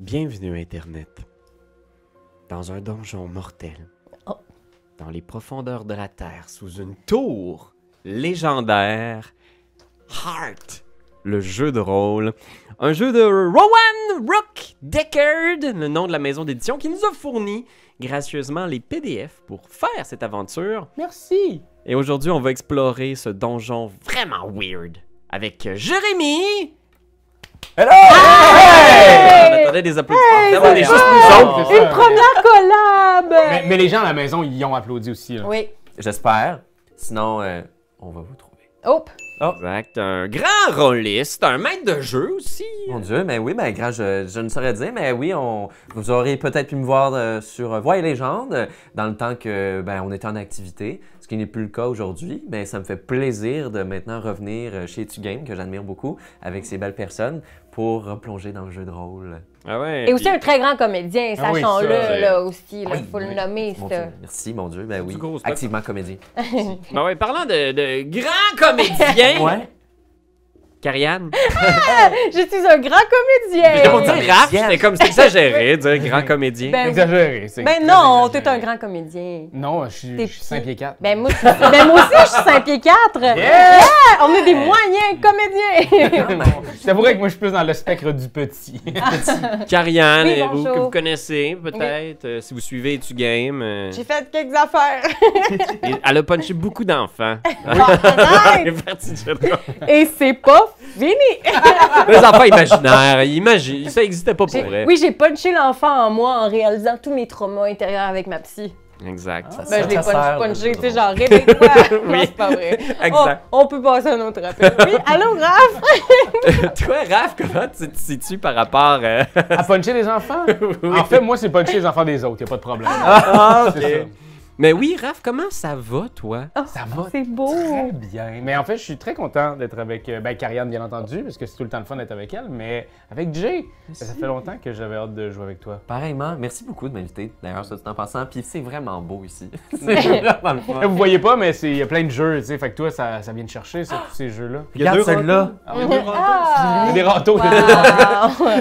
Bienvenue Internet. Dans un donjon mortel. Oh. Dans les profondeurs de la Terre, sous une tour légendaire. Heart. Le jeu de rôle. Un jeu de Rowan Rook Deckard, le nom de la maison d'édition, qui nous a fourni gracieusement les PDF pour faire cette aventure. Merci. Et aujourd'hui, on va explorer ce donjon vraiment weird avec Jérémy. Hello! On attendait des applaudissements. On est juste nous autres. Une première collab! Mais les gens à la maison, ils ont applaudi aussi. Là. Oui. J'espère. Sinon, on va vous trouver. Hop! Exact. Un grand rôliste, un maître de jeu aussi. Mon Dieu, mais oui, mais grand, je ne saurais dire, mais oui, vous aurez peut-être pu me voir sur Voix et Légende dans le temps que on était en activité, ce qui n'est plus le cas aujourd'hui. Mais ça me fait plaisir de maintenant revenir chez Game, que j'admire beaucoup, avec ces belles personnes, pour replonger dans le jeu de rôle. Ah ouais. Et aussi un très grand comédien, Ah oui, sachons-le, ça, là aussi. Oui, Il faut le oui. nommer, Mon ça. Dieu, merci, mon Dieu. Ben oui, gros stock. activement comédien. Ben ouais, parlant de grands comédiens. Ouais. Karianne. Je suis un grand comédien! Pour dire Raph, c'était comme c'est exagéré, dire grand comédien. Ben, Exagéré. c'est ben très non, exagéré. t'es un grand comédien. Non, je T'es suis 5 pieds 4. Ben moi, ben moi aussi, je suis 5 pieds 4. Yeah! On est des moyens comédiens. Je t'avouerais que moi, je suis plus dans le spectre du petit. Karianne, Oui, vous, bonjour. que vous connaissez peut-être, si vous suivez Tu Game. J'ai fait quelques affaires. Elle a punché beaucoup d'enfants. Arrête! Elle est partie de là. Et c'est pas fini. Les enfants imaginaires, imagine, ça n'existait pas pour vrai. Oui, j'ai punché l'enfant en moi en réalisant tous mes traumas intérieurs avec ma psy. Exact. Ben, je l'ai Ça sert, punché, le tu sais, jeu de genre, réveille-toi. Non, Oui. c'est pas vrai. Exact. On peut passer à un autre appel. Oui, allô, Raph? Toi, Raph, comment tu te situes par rapport À puncher les enfants? En fait, moi, c'est puncher les enfants des autres, y a pas de problème. Ah, C'est ça. Mais oui, Raph, comment ça va, toi? Ça va C'est beau. très bien. Mais en fait, je suis très content d'être avec Karianne, bien entendu, parce que c'est tout le temps le fun d'être avec elle, mais avec Jay, ça fait longtemps que j'avais hâte de jouer avec toi. Pareillement, merci beaucoup de m'inviter. D'ailleurs, ça, tout en passant, puis c'est vraiment beau ici. C'est vraiment le fun. Vous voyez pas, mais il y a plein de jeux, tu sais, fait que toi, ça vient de chercher, ça, tous ces jeux-là. Regarde celui-là. Ah, Ah! Des râteaux, Wow.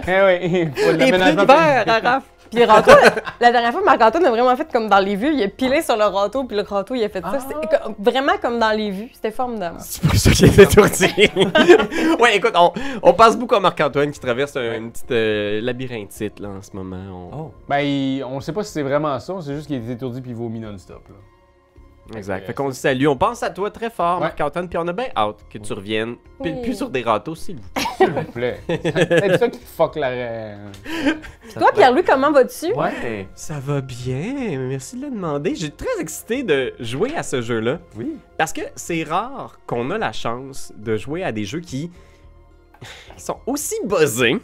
Eh oui, faut Les prix l'aménagement de verre, hein, Raph? Puis le râteau, la dernière fois, Marc-Antoine a vraiment fait comme dans les vues. Il a pilé sur le râteau, puis le râteau, il a fait ça. C'était vraiment comme dans les vues. C'était formidable. C'est pour ça qu'il est étourdi. Ouais, écoute, on passe beaucoup à Marc-Antoine qui traverse une petite labyrinthite là, en ce moment. Oh. Ben, on sait pas si c'est vraiment ça, c'est juste qu'il est étourdi puis il vomit non-stop. Là. Exact. Fait qu'on le salue. On pense à toi très fort, Ouais. Marc-Antoine, puis on a bien hâte que tu reviennes. Pile Oui. plus sur des râteaux, s'il vous plaît. S'il vous plaît. C'est peut-être ça qui fuck la... Puis toi, Pierre-Louis, comment vas-tu? Ouais. Ça va bien, merci de le demander. J'ai très excité de jouer à ce jeu-là. Oui. Parce que c'est rare qu'on a la chance de jouer à des jeux qui sont aussi buzzés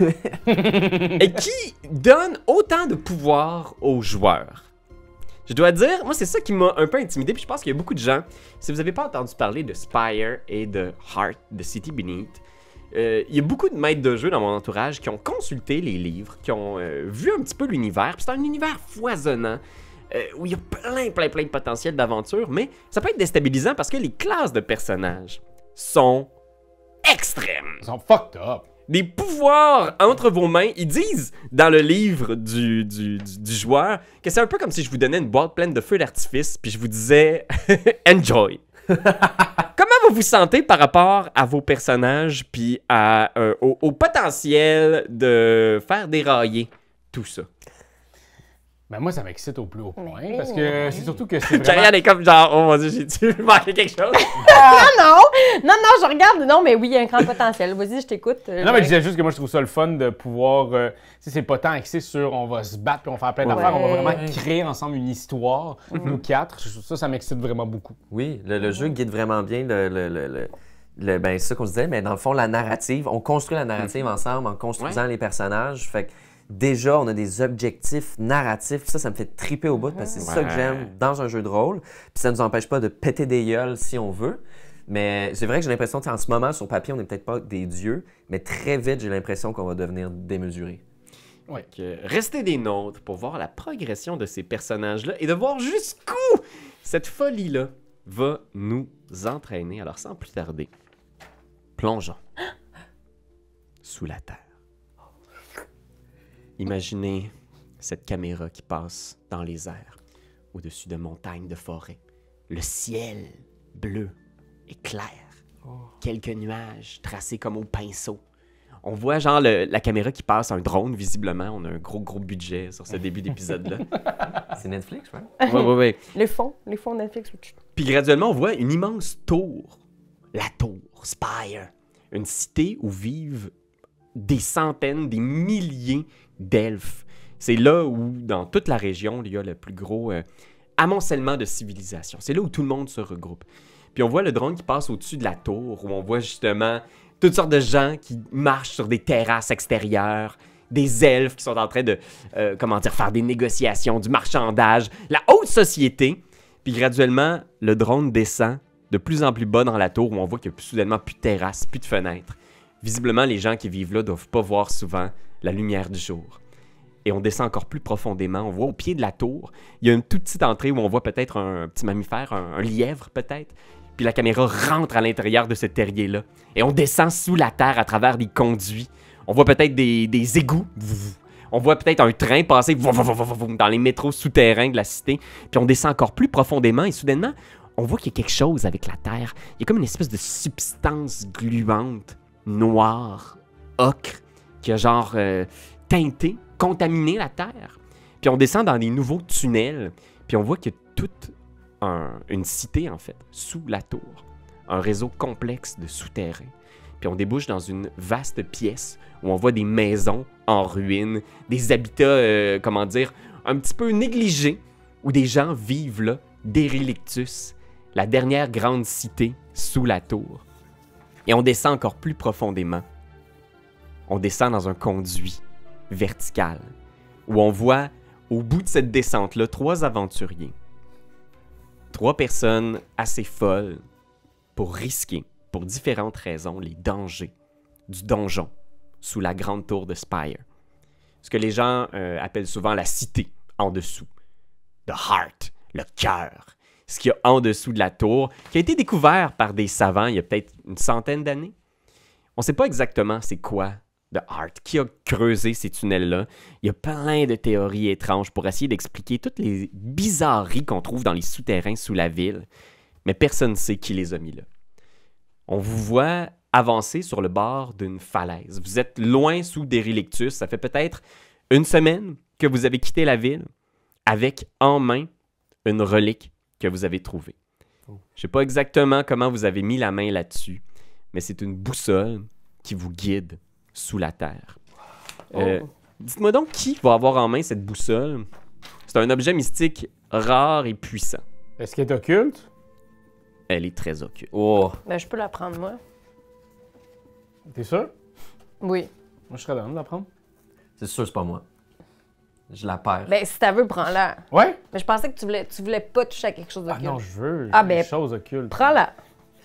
et qui donnent autant de pouvoir aux joueurs. Je dois dire, moi c'est ça qui m'a un peu intimidé, puis je pense qu'il y a beaucoup de gens, si vous n'avez pas entendu parler de Spire et de Heart, de City Beneath, il y a beaucoup de maîtres de jeu dans mon entourage qui ont consulté les livres, qui ont vu un petit peu l'univers, puis c'est un univers foisonnant, où il y a plein de potentiel d'aventure, mais ça peut être déstabilisant parce que les classes de personnages sont extrêmes. Ils sont fucked up. Des pouvoirs entre vos mains, ils disent dans le livre du joueur que c'est un peu comme si je vous donnais une boîte pleine de feux d'artifice, puis je vous disais « Enjoy ». Comment vous vous sentez par rapport à vos personnages, puis au potentiel de faire dérailler tout ça? Ben moi, ça m'excite au plus haut point, Mais parce oui. que c'est surtout que c'est vraiment... Karianne est comme genre « Oh mon Dieu, j'ai-tu manqué quelque chose? » Non, je regarde. Non, mais oui, il y a un grand potentiel. Vas-y, je t'écoute. Non, mais je disais juste que moi, je trouve ça le fun de pouvoir... tu sais, c'est pas tant axé sur on va se battre puis on va faire plein d'affaires, on va vraiment créer ensemble une histoire, nous quatre. Ça m'excite vraiment beaucoup. Oui, le jeu guide vraiment bien c'est ça qu'on se disait, mais dans le fond, la narrative, on construit la narrative ensemble en construisant les personnages. Fait que déjà, on a des objectifs narratifs. Ça me fait triper au bout parce que c'est ça que j'aime dans un jeu de rôle. Puis ça nous empêche pas de péter des gueules si on veut. Mais c'est vrai que j'ai l'impression qu'en ce moment, sur papier, on n'est peut-être pas des dieux, mais très vite, j'ai l'impression qu'on va devenir démesuré. Restez des nôtres pour voir la progression de ces personnages-là et de voir jusqu'où cette folie-là va nous entraîner. Alors, sans plus tarder, plongeons sous la terre. Imaginez cette caméra qui passe dans les airs, au-dessus de montagnes de forêt. Le ciel bleu et clair. Quelques nuages tracés comme au pinceau. On voit genre la caméra qui passe, un drone visiblement. On a un gros budget sur ce début d'épisode-là. C'est Netflix, right? Ouais. Les fonds Netflix. Puis graduellement, on voit une immense tour. La tour, Spire. Une cité où vivent des centaines, des milliers d'elfes. C'est là où, dans toute la région, il y a le plus gros amoncellement de civilisation. C'est là où tout le monde se regroupe. Puis on voit le drone qui passe au-dessus de la tour, où on voit justement toutes sortes de gens qui marchent sur des terrasses extérieures, des elfes qui sont en train de, faire des négociations, du marchandage, la haute société. Puis graduellement, le drone descend de plus en plus bas dans la tour, où on voit qu'il n'y a soudainement plus de terrasses, plus de fenêtres. Visiblement, les gens qui vivent là ne doivent pas voir souvent la lumière du jour. Et on descend encore plus profondément. On voit au pied de la tour, il y a une toute petite entrée où on voit peut-être un petit mammifère, un lièvre peut-être. Puis la caméra rentre à l'intérieur de ce terrier-là. Et on descend sous la terre à travers des conduits. On voit peut-être des égouts. On voit peut-être un train passer dans les métros souterrains de la cité. Puis on descend encore plus profondément et soudainement, on voit qu'il y a quelque chose avec la terre. Il y a comme une espèce de substance gluante, noire, ocre, qui a genre teinté, contaminé la terre. Puis on descend dans des nouveaux tunnels. Puis on voit qu'il y a toute une cité, en fait, sous la tour. Un réseau complexe de souterrains. Puis on débouche dans une vaste pièce où on voit des maisons en ruine, des habitats, un petit peu négligés, où des gens vivent là, Derrilictus, la dernière grande cité sous la tour. Et on descend encore plus profondément. On descend dans un conduit vertical, où on voit, au bout de cette descente-là, 3 aventuriers. 3 personnes assez folles pour risquer, pour différentes raisons, les dangers du donjon sous la grande tour de Spire. Ce que les gens appellent souvent la cité en dessous. The Heart, le cœur. Ce qu'il y a en dessous de la tour, qui a été découvert par des savants il y a peut-être une centaine d'années. On ne sait pas exactement c'est quoi The Heart, qui a creusé ces tunnels-là. Il y a plein de théories étranges pour essayer d'expliquer toutes les bizarreries qu'on trouve dans les souterrains sous la ville, mais personne ne sait qui les a mis là. On vous voit avancer sur le bord d'une falaise. Vous êtes loin sous Derrilictus. Ça fait peut-être une semaine que vous avez quitté la ville avec en main une relique que vous avez trouvée. Je ne sais pas exactement comment vous avez mis la main là-dessus, mais c'est une boussole qui vous guide sous la terre. Dites-moi donc qui va avoir en main cette boussole. C'est un objet mystique rare et puissant. Est-ce qu'elle est occulte? Elle est très occulte. Oh! Ben, je peux la prendre, moi. T'es sûr? Oui. Moi, je serais d'accord de la prendre. C'est sûr, c'est pas moi. Je la perds. Ben, si t'as veux, prends-la. Ouais? Mais je pensais que tu voulais pas toucher à quelque chose d'occulte. Ah non, je veux. Ah, ben, des choses occultes. Prends-la.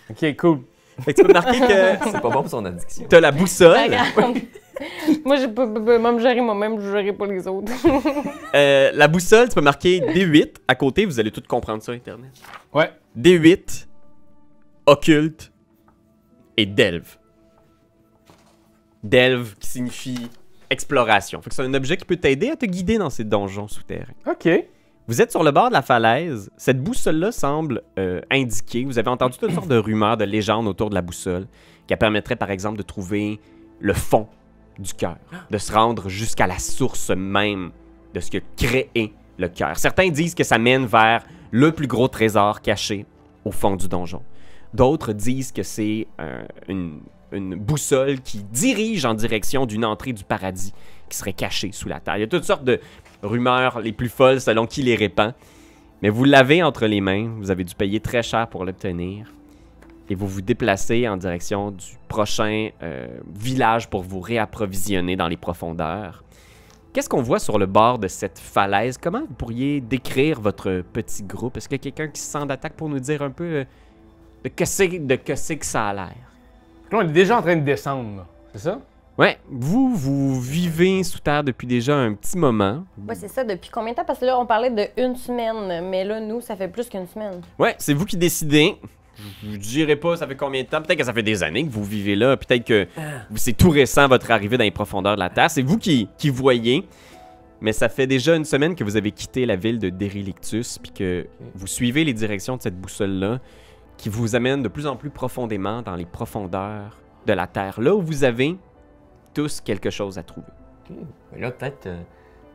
Ok, cool. Fait que tu peux marquer que C'est pas bon pour son addiction. t'as la boussole. Regarde. Moi, je peux me gérer moi-même, je gérerai pas les autres. La boussole, tu peux marquer D8 à côté. Vous allez tout comprendre sur Internet. Ouais. D8, occulte et delve. Delve qui signifie exploration. Fait que c'est un objet qui peut t'aider à te guider dans ces donjons souterrains. Ok. Vous êtes sur le bord de la falaise. Cette boussole-là semble indiquer... Vous avez entendu toutes sortes de rumeurs, de légendes autour de la boussole qui permettrait, par exemple, de trouver le fond du cœur, de se rendre jusqu'à la source même de ce qui a créé le cœur. Certains disent que ça mène vers le plus gros trésor caché au fond du donjon. D'autres disent que c'est une boussole qui dirige en direction d'une entrée du paradis qui serait cachée sous la terre. Il y a toutes sortes de rumeurs les plus folles selon qui les répand. Mais vous l'avez entre les mains, vous avez dû payer très cher pour l'obtenir. Et vous vous déplacez en direction du prochain village pour vous réapprovisionner dans les profondeurs. Qu'est-ce qu'on voit sur le bord de cette falaise? Comment vous pourriez décrire votre petit groupe? Est-ce qu'il y a quelqu'un qui se sent d'attaque pour nous dire un peu de que c'est que ça a l'air? Là, on est déjà en train de descendre, là. C'est ça? Ouais, vous vivez sous terre depuis déjà un petit moment. Ouais, c'est ça. Depuis combien de temps? Parce que là, on parlait de 1 semaine, mais là, nous, ça fait plus qu'1 semaine. Ouais, c'est vous qui décidez. Je vous dirai pas ça fait combien de temps. Peut-être que ça fait des années que vous vivez là. Peut-être que c'est tout récent votre arrivée dans les profondeurs de la Terre. C'est vous qui voyez. Mais ça fait déjà une semaine que vous avez quitté la ville de Dérélictus puis que vous suivez les directions de cette boussole-là qui vous amène de plus en plus profondément dans les profondeurs de la Terre. Là où vous avez tous quelque chose à trouver. OK. Mais là, peut-être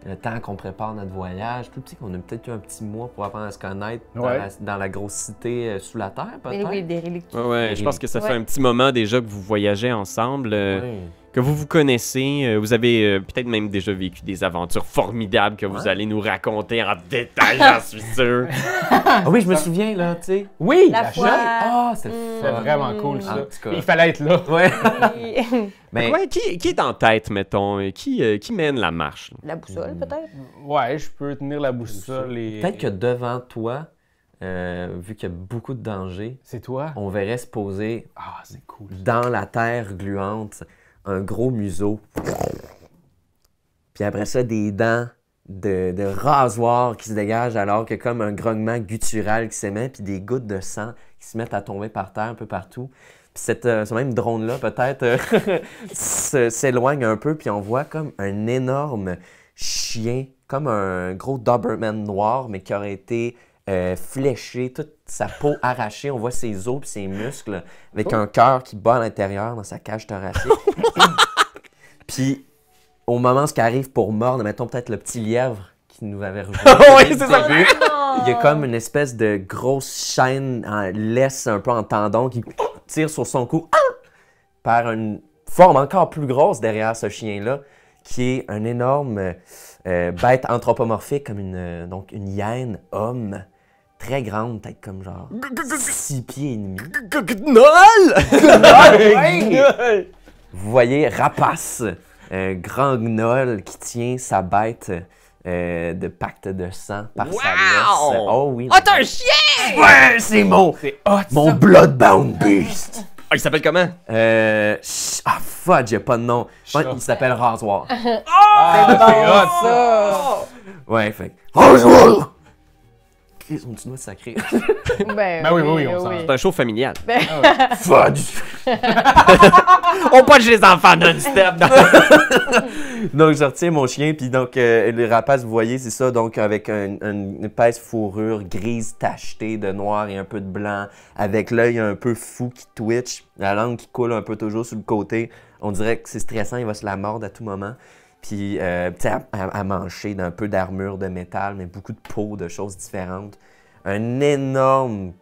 le temps qu'on prépare notre voyage, tout petit, qu'on a peut-être eu un petit mois pour apprendre à se connaître dans la grosse cité sous la Terre, peut-être? Oui, des reliques. Ouais, je pense que ça fait un petit moment déjà que vous voyagez ensemble, que vous vous connaissez. Vous avez peut-être même déjà vécu des aventures formidables que vous allez nous raconter en détail, j'en suis sûr. Ah oui, je me souviens, là, tu sais. Oui, La la foi. chatte. Ah, c'est C'est vraiment cool, ça. En tout cas. Il fallait être là. Ouais. Mais Mais qui est en tête, mettons? Qui mène la marche? Là? La boussole, peut-être? Ouais, je peux tenir la boussole et... peut-être que devant toi, vu qu'il y a beaucoup de dangers, C'est toi? on verrait se poser Ah, c'est cool. dans la terre gluante un gros museau. Puis après ça, des dents de rasoir qui se dégagent alors que comme un grognement guttural qui s'émet, puis des gouttes de sang qui se mettent à tomber par terre un peu partout. Puis ce même drone-là, peut-être, s'éloigne un peu, puis on voit comme un énorme chien, comme un gros Doberman noir, mais qui aurait été fléché, toute sa peau arrachée. On voit ses os et ses muscles, avec un cœur qui bat à l'intérieur dans sa cage thoracique. Puis, au moment où ce qui arrive pour mordre, mettons peut-être le petit lièvre qui nous avait rejoint. Oui, c'est ça. Il y a comme une espèce de grosse chaîne en laisse un peu en tendon qui tire sur son cou par une forme encore plus grosse derrière ce chien-là, qui est un énorme bête anthropomorphique, comme donc une hyène homme, très grande, peut-être comme genre 6 pieds et demi. Noël! Vous voyez Rapace, un grand gnoll qui tient sa bête de pacte de sang par sa laisse. Oh oui. Oh, t'as un chien! Ouais, c'est mon hot, Bloodbound Beast. Ah, il s'appelle comment? Fudge, j'ai pas de nom. Je pense qu'il s'appelle Rasoir. Ah, c'est hot, ça! Ouais, fait que, Rasoir! Chris, on dit sacré. Ben oui, on s'en- C'est un show familial. Fudge! On punch les enfants non-stop. Donc, je retiens mon chien, puis donc, le rapace, vous voyez, c'est ça, donc, avec une épaisse fourrure grise tachetée de noir et un peu de blanc, avec l'œil un peu fou qui twitch, la langue qui coule un peu toujours sur le côté. On dirait que c'est stressant, il va se la mordre à tout moment. Puis, tu sais, à mancher d'un peu d'armure de métal, mais beaucoup de peau, de choses différentes. Un énorme,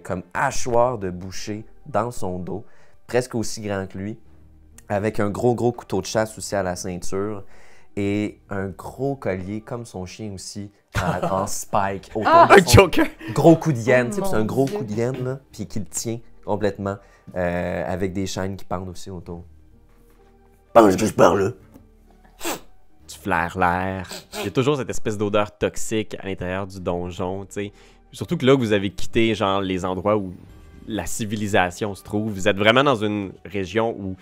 comme hachoir de boucher dans son dos, presque aussi grand que lui, avec un gros couteau de chasse aussi à la ceinture et un gros collier, comme son chien aussi, en spike. Autour de Un son joker. gros coup de hyène, tu sais, Oh puis c'est un mon gros Dieu. coup de hyène, là, puis qui le tient complètement, avec des chaînes qui pendent aussi autour. Pense que je parle, Tu flaires l'air. Il y a toujours cette espèce d'odeur toxique à l'intérieur du donjon, tu sais. Surtout que là, vous avez quitté, genre, les endroits où la civilisation se trouve. Vous êtes vraiment dans une région où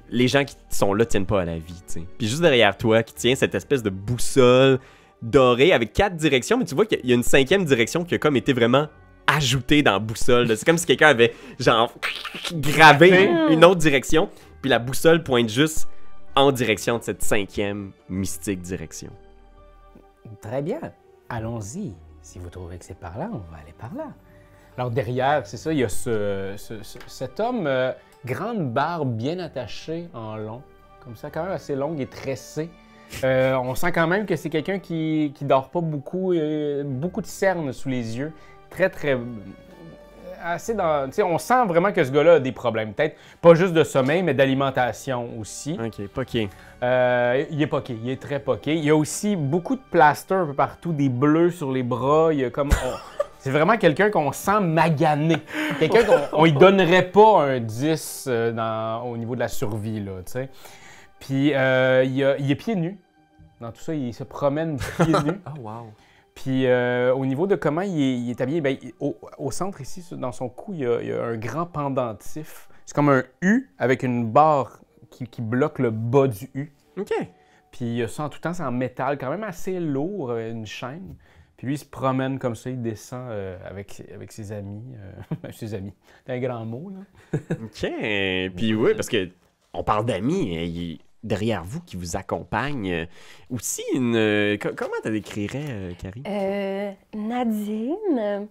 les gens qui sont là tiennent pas à la vie, tu sais. Puis juste derrière toi, qui tient cette espèce de boussole dorée avec 4 directions, mais tu vois qu'il y a une 5e direction qui a comme été vraiment ajoutée dans la boussole, là. C'est comme si quelqu'un avait, genre, gravé une autre direction, puis la boussole pointe juste en direction de cette 5e mystique direction. Très bien. Allons-y. Si vous trouvez que c'est par là, on va aller par là. Alors derrière, c'est ça, il y a cet homme, grande barbe bien attachée en long, comme ça, quand même assez longue et tressée. On sent quand même que c'est quelqu'un qui dort pas beaucoup, beaucoup de cernes sous les yeux, très assez dans, tu sais, on sent vraiment que ce gars-là a des problèmes, peut-être pas juste de sommeil, mais d'alimentation aussi. Ok, poqué. Il est poqué, il est très poqué. Il y a aussi beaucoup de plaster un peu partout, des bleus sur les bras. Il y a comme, c'est vraiment quelqu'un qu'on sent magané. Quelqu'un qu'on y donnerait pas un 10 au niveau de la survie, là, tu sais. Puis il est pieds nus. Dans tout ça, il se promène pieds nus. Oh, wow. Puis au niveau de comment il est habillé, ben, au centre ici, dans son cou, il y a un grand pendentif. C'est comme un U avec une barre qui bloque le bas du U. Ok. Puis il y a ça en tout temps, c'est en métal, quand même assez lourd, une chaîne. Puis lui, il se promène comme ça, il descend avec ses amis. Ses amis. C'est un grand mot, là. OK. Puis oui, parce que on parle d'amis, il est derrière vous qui vous accompagne. Aussi, comment tu décrirais, Carrie? Nadine.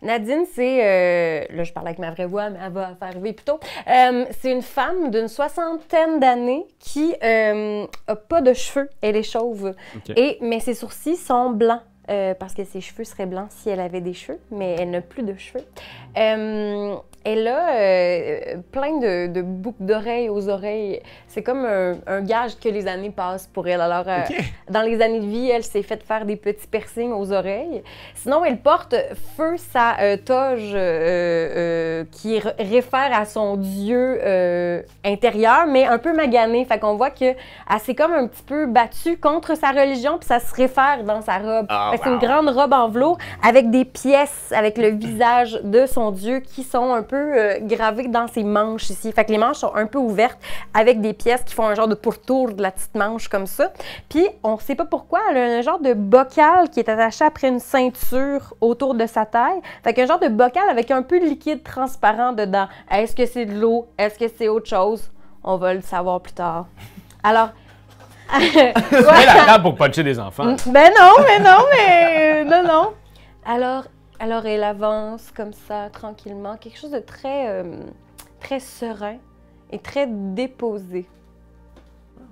Nadine, c'est. Là, je parle avec ma vraie voix, mais elle va arriver plus tôt. C'est une femme d'une 60aine d'années qui a pas de cheveux. Elle est chauve. OK. Mais ses sourcils sont blancs. Parce que ses cheveux seraient blancs si elle avait des cheveux, mais elle n'a plus de cheveux. Elle a plein de boucles d'oreilles aux oreilles. C'est comme un gage que les années passent pour elle. Alors, dans les années de vie, elle s'est fait faire des petits piercings aux oreilles. Sinon, elle porte feu sa toge qui réfère à son dieu intérieur, mais un peu magané. Fait qu'on voit qu'elle s'est comme un petit peu battue contre sa religion, puis ça se réfère dans sa robe. Fait que c'est une grande robe en velours avec des pièces, avec le visage de son dieu qui sont un peu gravées dans ses manches ici. Fait que les manches sont un peu ouvertes avec des pièces qui font un genre de pourtour de la petite manche comme ça. Puis on sait pas pourquoi, elle a un genre de bocal qui est attaché après une ceinture autour de sa taille. Fait qu'un genre de bocal avec un peu de liquide transparent dedans. Est-ce que c'est de l'eau? Est-ce que c'est autre chose? On va le savoir plus tard. Alors... C'est la table pour puncher des enfants. Ben non. Alors elle avance comme ça, tranquillement. Quelque chose de très, très serein et très déposé.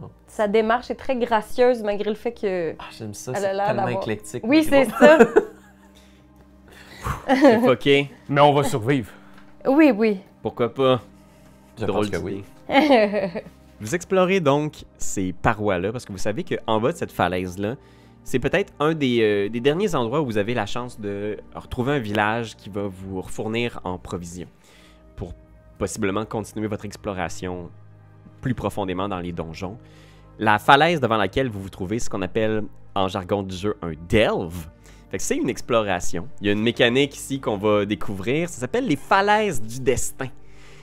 Oh. Sa démarche est très gracieuse, malgré le fait que... Ah, j'aime ça, Elle c'est a l'air tellement d'avoir- éclectique. Oui, mais c'est bon. ça. C'est fucké. Mais on va survivre. Oui. Pourquoi pas? Je Drôle pense que d'idée. oui. Vous explorez donc ces parois-là parce que vous savez qu'en bas de cette falaise-là, c'est peut-être un des derniers endroits où vous avez la chance de retrouver un village qui va vous fournir en provisions pour possiblement continuer votre exploration plus profondément dans les donjons. La falaise devant laquelle vous vous trouvez, c'est ce qu'on appelle en jargon du jeu un delve. Fait que c'est une exploration. Il y a une mécanique ici qu'on va découvrir. Ça s'appelle les falaises du destin.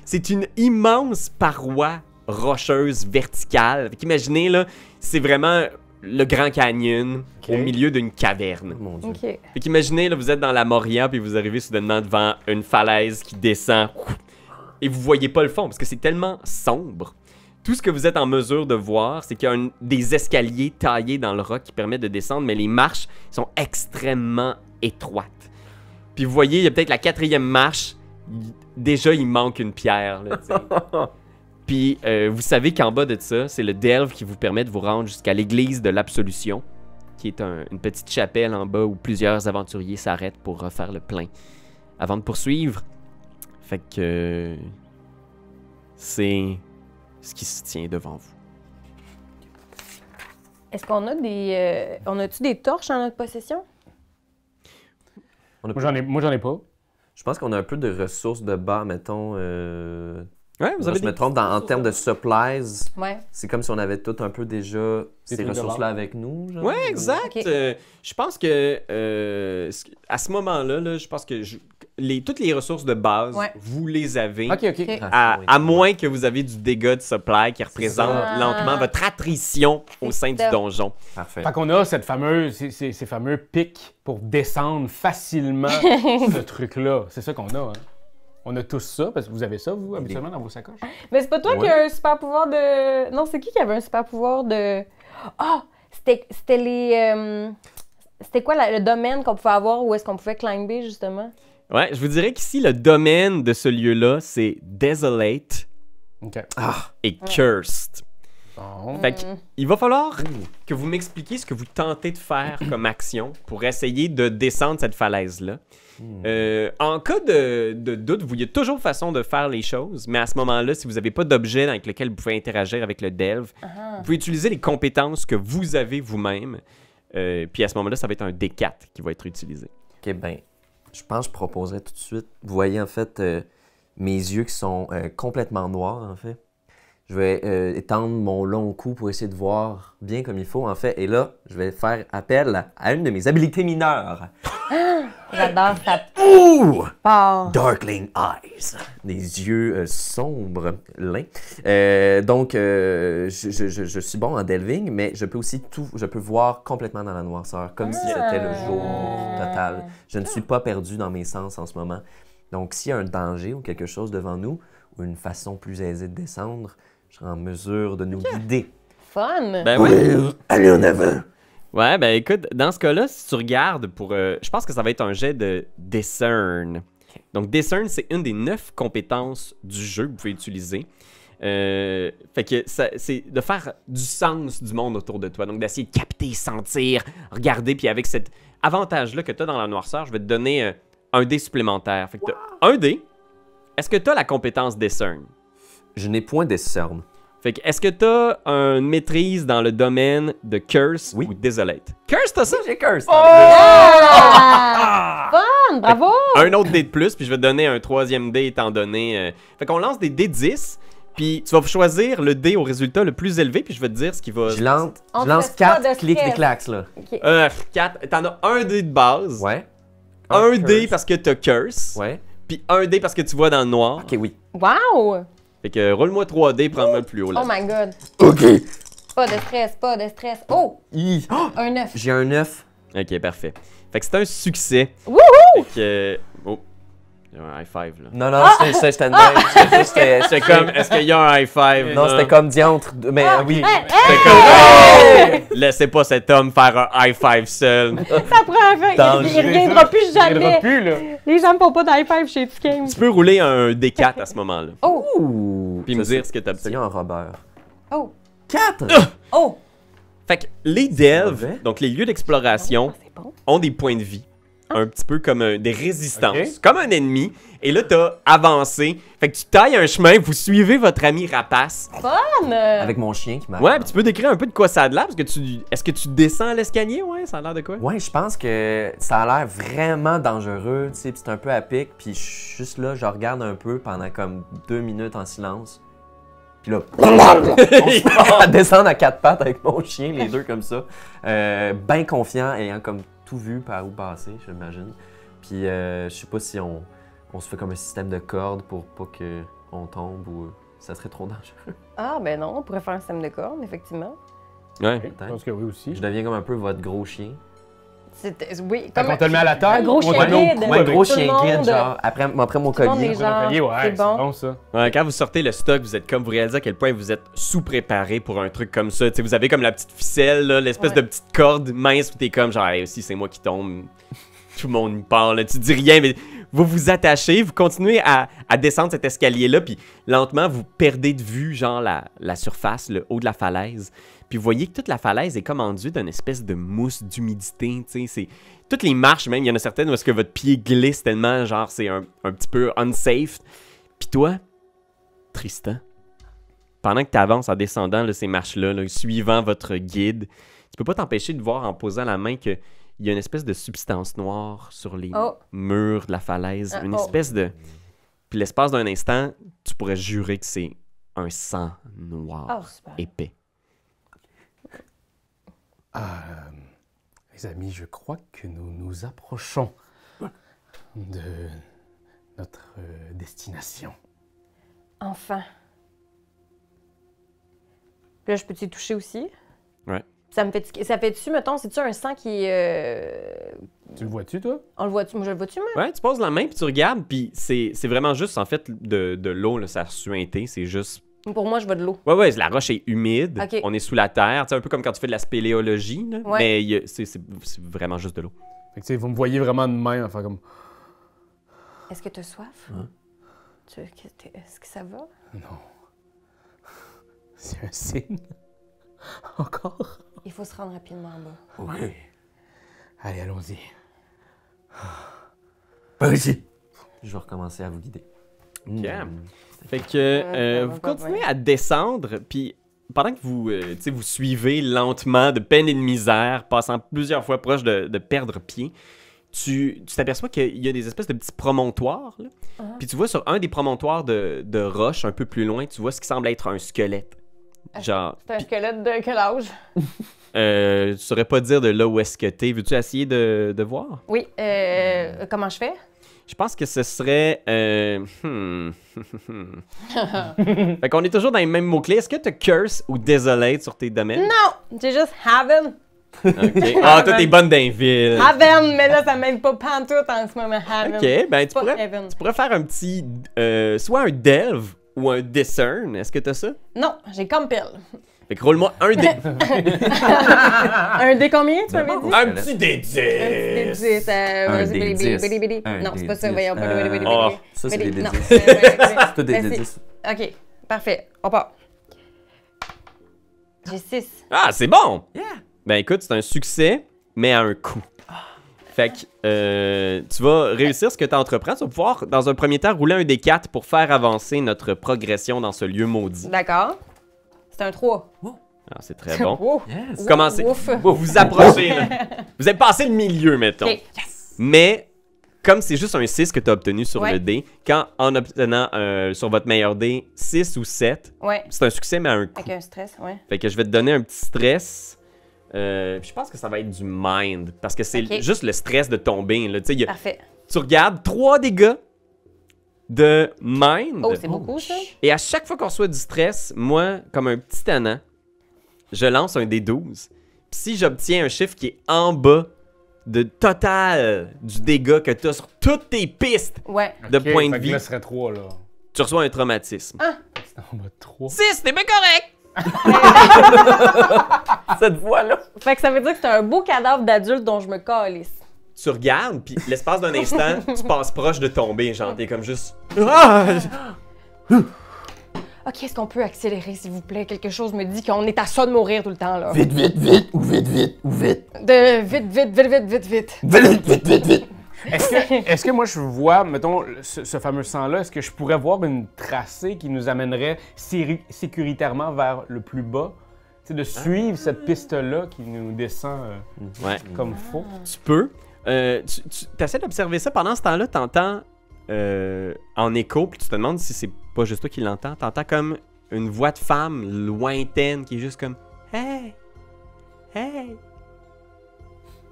C'est une immense paroi rocheuse verticale. Fait qu'imaginez, là, c'est vraiment le Grand Canyon au milieu d'une caverne. Mon Dieu. OK. Fait qu'imaginez, là, vous êtes dans la Moria puis vous arrivez soudainement devant une falaise qui descend et vous voyez pas le fond parce que c'est tellement sombre. Tout ce que vous êtes en mesure de voir, c'est qu'il y a des escaliers taillés dans le roc qui permettent de descendre, mais les marches sont extrêmement étroites. Puis vous voyez, il y a peut-être la 4e marche, déjà il manque une pierre. Là, tu sais. Puis vous savez qu'en bas de ça, c'est le delve qui vous permet de vous rendre jusqu'à l'église de l'Absolution, qui est une petite chapelle en bas où plusieurs aventuriers s'arrêtent pour refaire le plein avant de poursuivre. Fait que c'est ce qui se tient devant vous. Est-ce qu'on a des... on a-tu des torches en notre possession? Moi, j'en ai pas. Je pense qu'on a un peu de ressources de bas, mettons. Ouais, vous Moi, avez je me trompe en termes de supplies. Ouais. C'est comme si on avait tout un peu déjà ces trucs de ressources-là base. avec nous. Genre. Ouais, exact. Ok. Je pense que à ce moment-là, là, je pense que toutes les ressources de base, Ouais. vous les avez. OK. Ok. À moins que vous avez du dégât de supply qui représente ça. lentement votre attrition au sein du ça. donjon. Parfait. Fait qu'on a ces fameux pics pour descendre facilement ce truc-là. C'est ça qu'on a, hein. On a tous ça, parce que vous avez ça, vous, habituellement, dans vos sacoches? Mais c'est pas toi qui as un super pouvoir de... Non, c'est qui avait un super pouvoir de... Ah! C'était les... C'était quoi le domaine qu'on pouvait avoir où est-ce qu'on pouvait climber, justement? Ouais, je vous dirais qu'ici, le domaine de ce lieu-là, c'est Desolate OK. et Cursed. Bon. Fait il va falloir que vous m'expliquiez ce que vous tentez de faire comme action pour essayer de descendre cette falaise-là. En cas de doute, il y a toujours façon de faire les choses, mais à ce moment-là, si vous n'avez pas d'objet avec lequel vous pouvez interagir avec le delve, vous pouvez utiliser les compétences que vous avez vous-même. Puis à ce moment-là, ça va être un D4 qui va être utilisé. OK, ben, je pense que je proposerais tout de suite. Vous voyez, en fait, mes yeux qui sont complètement noirs, en fait. Je vais étendre mon long cou pour essayer de voir bien comme il faut, en fait. Et là, je vais faire appel à une de mes habiletés mineures. J'adore ça. Ouh! Part. Darkling Eyes. Des yeux sombres, laids. Donc, je suis bon en delving, mais je peux aussi je peux voir complètement dans la noirceur, comme si c'était le jour total. Je ne suis pas perdu dans mes sens en ce moment. Donc, s'il y a un danger ou quelque chose devant nous, ou une façon plus aisée de descendre, je serai en mesure de nous guider. Fun. Ben oui. Allez en avant! Ouais, ben écoute, dans ce cas-là, si tu regardes pour... je pense que ça va être un jet de Discern. Donc, Discern, c'est une des 9 compétences du jeu que vous pouvez utiliser. Fait que c'est de faire du sens du monde autour de toi. Donc, d'essayer de capter, sentir, regarder. Puis avec cet avantage-là que tu as dans la noirceur, je vais te donner un dé supplémentaire. Fait que t'as un dé. Est-ce que tu as la compétence Discern? Je n'ai point Discern. Fait que, est-ce que t'as une maîtrise dans le domaine de Curse ou Desolate? Curse, t'as ça? J'ai Curse! Fun. Bravo. Un autre dé de plus, puis je vais te donner un 3e dé étant donné... Fait qu'on lance des dés 10, puis tu vas choisir le dé au résultat le plus élevé, puis je vais te dire ce qui va... Je lance On te laisse pas 4 de clics stress. des claques, là. 4. T'en as un dé de base, Ouais. un dé Curse. parce que t'as Curse, Ouais. puis un dé parce que tu vois dans le noir. Ok, oui. Wow. Fait que roule-moi 3 dés, prends-moi le plus haut là. Oh my God. Ok. Pas de stress, pas de stress. Oh, un 9. J'ai un 9. Ok, parfait. Fait que c'est un succès. Wouhou! Fait que... Oh, il y a un high five là. Non, non, c'était une même. C'est comme, est-ce qu'il y a un high five? Non, c'était comme diantre. Mais oui. C'était comme, laissez pas cet homme faire un high five seul. Ça prend un fait. Danger. Il reviendra plus Il reviendra jamais. plus, là. Les gens ne font pas d'high five chez T-Game. Tu peux rouler un D4 à ce moment-là. Oh, Ouh. Puis me dire ce que t'as C'est obtenu. un robeur. oh, 4! oh. Fait que les delves, Mauvais. donc les lieux d'exploration, C'est bon. ont des points de vie. Un petit peu comme des résistances. Ok. Comme un ennemi. Et là, t'as avancé. Fait que tu tailles un chemin, vous suivez votre ami rapace. Fun. Avec mon chien qui m'a. Ouais, puis tu peux décrire un peu de quoi ça a de l'air, parce que est-ce que tu descends l'escalier? Ouais, ça a l'air de quoi? Ouais, je pense que ça a l'air vraiment dangereux, tu sais, puis c'est un peu à pic, puis je suis juste là, je regarde un peu pendant comme 2 minutes en silence. Puis là, on se met à descendre à 4 pattes avec mon chien, les deux comme ça. Ben confiant, ayant comme tout vu par où passer, j'imagine. Puis je sais pas si on se fait comme un système de cordes pour pas qu'on tombe ou ça serait trop dangereux. Ah, ben non, on pourrait faire un système de cornes, effectivement. Ouais. Je pense que oui aussi. Je deviens comme un peu votre gros chien. Oui, Quand on te le met à la terre, un gros on te chien le met au guide. cou Ouais, un avec- gros tout le chien monde. guide, genre, après mon le monde collier. est genre, Ouais, c'est c'est bon. bon ça. Ouais, quand vous sortez le stock, vous êtes comme, vous réalisez à quel point vous êtes sous-préparé pour un truc comme ça. Tu sais, vous avez comme la petite ficelle, là, l'espèce Ouais. de petite corde mince où t'es comme genre, hey, si c'est moi qui tombe, tout le monde me parle, là. Tu dis rien, mais vous vous attachez, vous continuez à descendre cet escalier-là, puis lentement, vous perdez de vue, genre, la surface, le haut de la falaise. Puis vous voyez que toute la falaise est comme enduite d'une espèce de mousse d'humidité, tu sais, c'est... Toutes les marches, même, il y en a certaines où est-ce que votre pied glisse tellement, genre, c'est un petit peu unsafe. Puis toi, Tristan, pendant que tu avances en descendant là, ces marches-là, là, suivant votre guide, tu peux pas t'empêcher de voir en posant la main qu'il y a une espèce de substance noire sur les Oh. murs de la falaise. Une oh. espèce de... Puis l'espace d'un instant, tu pourrais jurer que c'est un sang noir Oh, super. épais. Les amis, je crois que nous nous approchons de notre destination. Enfin. Là, je peux t'y toucher aussi? Ouais. Ça fait-tu, mettons, c'est-tu un sang qui... Tu le vois-tu, toi? On le voit-tu? Moi, je le vois-tu, moi? Ouais, tu poses la main puis tu regardes, puis c'est vraiment juste, en fait, de l'eau, là, ça a suinté, c'est juste... Pour moi, je vois de l'eau. Ouais, la roche est humide, Ok. on est sous la terre, tu sais, un peu comme quand tu fais de la spéléologie, là, Ouais. mais c'est vraiment juste de l'eau. Fait que, tu sais, vous me voyez vraiment de main, enfin comme... Est-ce que tu as soif? Est-ce que ça va? Non. C'est un signe. Encore? Il faut se rendre rapidement en bas. Oui. Allez, allons-y. Par ici. Je vais recommencer à vous guider. Fait que ça va vous pas continuez bien. à descendre, puis pendant que vous, tu sais, vous suivez lentement, de peine et de misère, passant plusieurs fois proche de perdre pied, tu t'aperçois qu'il y a des espèces de petits promontoires. Là. Puis tu vois sur un des promontoires de roche un peu plus loin, tu vois ce qui semble être un squelette. Genre. C'est un squelette de quel âge? Je saurais pas dire de là où est-ce que t'es. Veux-tu essayer de voir? Oui. Comment je fais? Je pense que ce serait. Fait qu'on est toujours dans les mêmes mots-clés. Est-ce que tu curse ou desolate sur tes domaines? Non! J'ai juste Haven. Ok. Ah, toi, t'es bonne d'un ville. Haven! Mais là, ça m'aide pas pantoute en ce moment. Haven. Ok, ben tu Pas pourrais, Heaven. tu pourrais faire un petit. Soit un delve ou un discern. Est-ce que t'as ça? Non, j'ai Compel. Fait que roule-moi un dé. Un dé combien, tu m'avais dit? Un petit dé 10. Un dé 10. Non, c'est pas ça, voyons. Oh, ça, c'est des dé Non. 10. C'est tout des dé Merci. 10. OK, parfait. On part. J'ai 6. Ah, c'est bon! Yeah! Ben écoute, c'est un succès, mais à un coût. Fait que tu vas réussir ce que tu entreprends. Tu vas pouvoir, dans un premier temps, rouler un des 4 pour faire avancer notre progression dans ce lieu maudit. D'accord. C'est un 3. Ah, c'est très bon. Wow. Yes! Commencez. Ouf. Vous vous approchez, là. Vous avez passé le milieu, mettons. OK. Mais, comme c'est juste un 6 que tu as obtenu sur Ouais. le dé, quand en obtenant sur votre meilleur dé 6 ou 7, Ouais. c'est un succès, mais à un coup. Avec un stress, ouais. Fait que je vais te donner un petit stress. Puis je pense que ça va être du mind. Parce que c'est Ok. juste le stress de tomber. Là. Tu sais, Parfait. tu regardes 3 dégâts de mind. Oh, c'est beaucoup, ça? Et à chaque fois qu'on reçoit du stress, moi, comme un petit tannant, je lance un dé 12. Puis si j'obtiens un chiffre qui est en bas de total du dégât que tu as sur toutes tes pistes Ouais. de Ok, points de fait que vie, là, ce serait 3, là. tu reçois un traumatisme. C'est en bas de 3. 6, t'es bien correct! Cette voix-là! Fait que ça veut dire que c'est un beau cadavre d'adulte dont je me calisse. Tu regardes, puis l'espace d'un instant, tu passes proche de tomber. Genre, t'es comme juste. Ah! OK, est-ce qu'on peut accélérer, s'il vous plaît? Quelque chose me dit qu'on est à ça de mourir tout le temps, là. Vite, vite, vite! Ou vite, vite! Ou vite! De vite, vite, vite, vite, vite, vite. Vite, vite, vite, vite! Est-ce que moi, je vois, mettons, ce fameux sang-là, est-ce que je pourrais voir une tracée qui nous amènerait sécuritairement vers le plus bas? Tu sais, de suivre cette piste-là qui nous descend Ouais. comme faux. Tu peux. Tu essaies d'observer ça. Pendant ce temps-là, t'entends en écho, puis tu te demandes si c'est pas juste toi qui l'entends. T'entends comme une voix de femme lointaine qui est juste comme Hey! Hey!